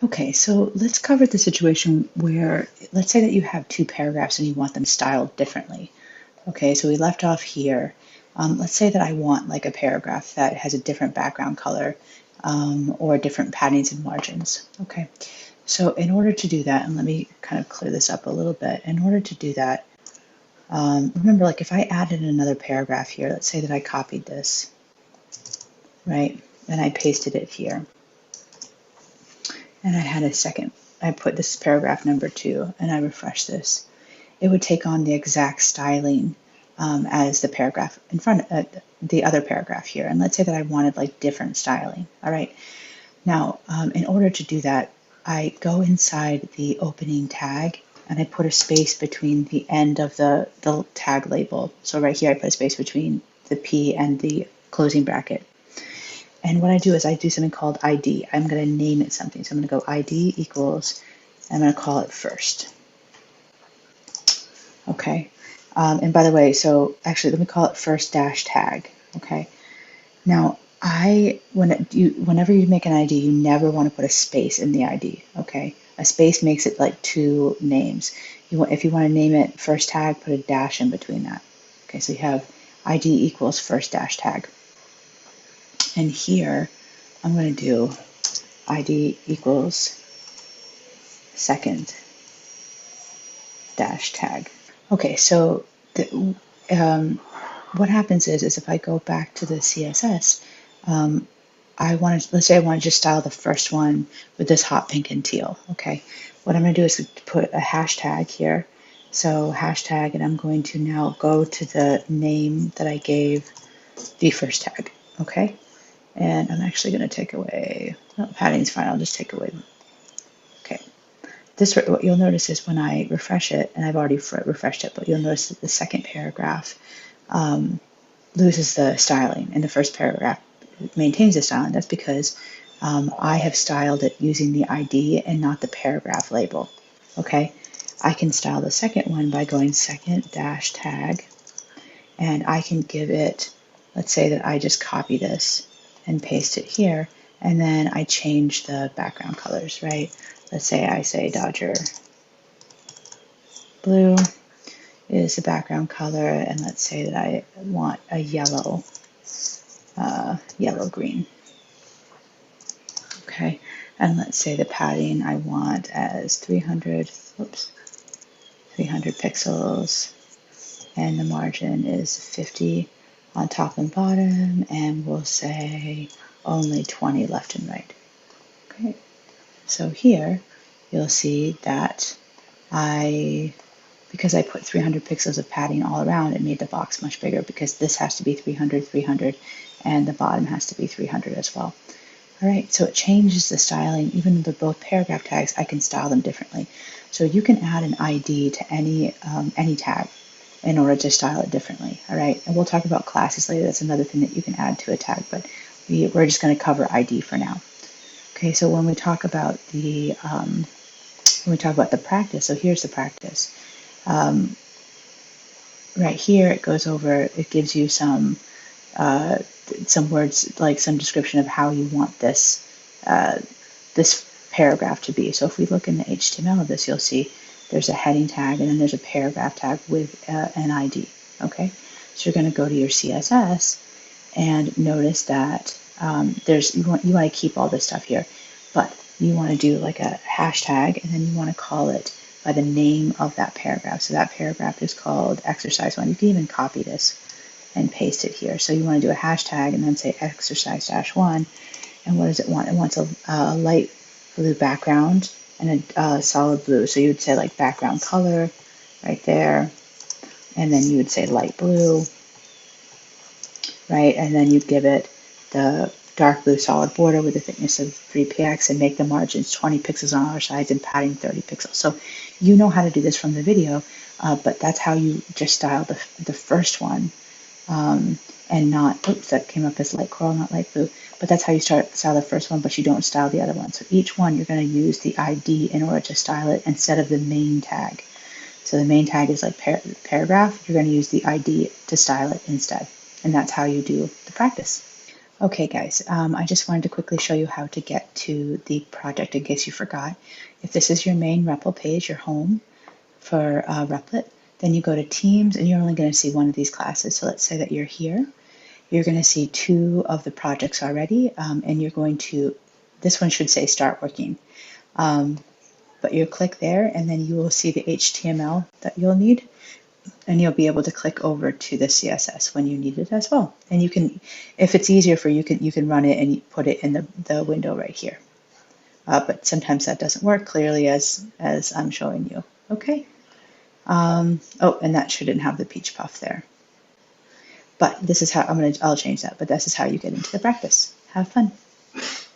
Okay, so let's cover the situation where, let's say that you have two paragraphs and you want them styled differently. Okay, so we left off here. Let's say that I want like a paragraph that has a different background color or different paddings and margins. Okay, so in order to do that, and let me kind of clear this up a little bit. In order to do that, remember, like if I added another paragraph here, let's say that I copied this, right, and I pasted it here, and I had a second, I put this paragraph number 2, and I refresh this, it would take on the exact styling as the paragraph in front of the other paragraph here. And let's say that I wanted like different styling. All right. Now, in order to do that, I go inside the opening tag and I put a space between the end of the tag label. So right here, I put a space between the P and the closing bracket. And what I do is I do something called ID. I'm going to name it something. So I'm going to go ID equals, I'm going to call it first. Okay. And by the way, so actually, let me call it first dash tag. Okay. Now, whenever you make an ID, you never want to put a space in the ID. Okay. A space makes it like two names. If you want to name it first tag, put a dash in between that. Okay. So you have ID equals first dash tag. And here, I'm going to do ID equals second dash tag. Okay. So what happens is if I go back to the CSS, let's say I want to just style the first one with this hot pink and teal. Okay, what I'm going to do is put a hashtag here. So hashtag, and I'm going to now go to the name that I gave the first tag. Okay, and I'm actually going to take away, padding's fine, I'll just take away. Okay, what you'll notice is when I refresh it, and I've already refreshed it, but you'll notice that the second paragraph loses the styling and the first paragraph maintains the styling. That's because I have styled it using the ID and not the paragraph label. Okay, I can style the second one by going second dash tag, and I can give it, let's say that I just copy this and paste it here, and then I change the background colors, right? Let's say I say Dodger blue is the background color, and let's say that I want a yellow green. Okay, and let's say the padding I want as 300 pixels, and the margin is 50 on top and bottom, and we'll say only 20 left and right. Okay, so here you'll see that because I put 300 pixels of padding all around, it made the box much bigger because this has to be 300, 300, and the bottom has to be 300 as well. All right, so it changes the styling. Even though they're both paragraph tags, I can style them differently. So you can add an ID to any tag in order to style it differently. All right, and we'll talk about classes later. That's another thing that you can add to a tag, but we're just going to cover ID for now. Okay, so when we talk about the practice, so here's the practice. Right here, it goes over. It gives you some words, like some description of how you want this paragraph to be. So if we look in the HTML of this, you'll see there's a heading tag and then there's a paragraph tag with an ID. Okay, so you're going to go to your CSS and notice that you want to keep all this stuff here, but you want to do like a hashtag, and then you want to call it by the name of that paragraph. So that paragraph is called exercise 1. You can even copy this and paste it here. So you want to do a hashtag and then say exercise-1. And what does it want? It wants a light blue background and a solid blue. So you would say like background color right there. And then you would say light blue, right? And then you give it the dark blue solid border with a thickness of 3px and make the margins 20 pixels on our sides and padding 30 pixels. So you know how to do this from the video, but that's how you just style the first one. And not, oops, that came up as light coral, not light blue, but that's how you style the first one, but you don't style the other one. So each one you're going to use the ID in order to style it instead of the main tag. So the main tag is like paragraph, you're going to use the ID to style it instead. And that's how you do the practice. Okay, guys, I just wanted to quickly show you how to get to the project in case you forgot. If this is your main REPL page, your home for Replit, then you go to Teams and you're only going to see one of these classes. So let's say that you're here. You're going to see two of the projects already, and you're going to, this one should say Start Working. But you'll click there and then you will see the HTML that you'll need. And you'll be able to click over to the CSS when you need it as well. And you can, if it's easier for you, you can run it and put it in the window right here. But sometimes that doesn't work clearly as I'm showing you. Okay. Oh, and that shouldn't have the peach puff there. But this is how I'll change that. But this is how you get into the practice. Have fun.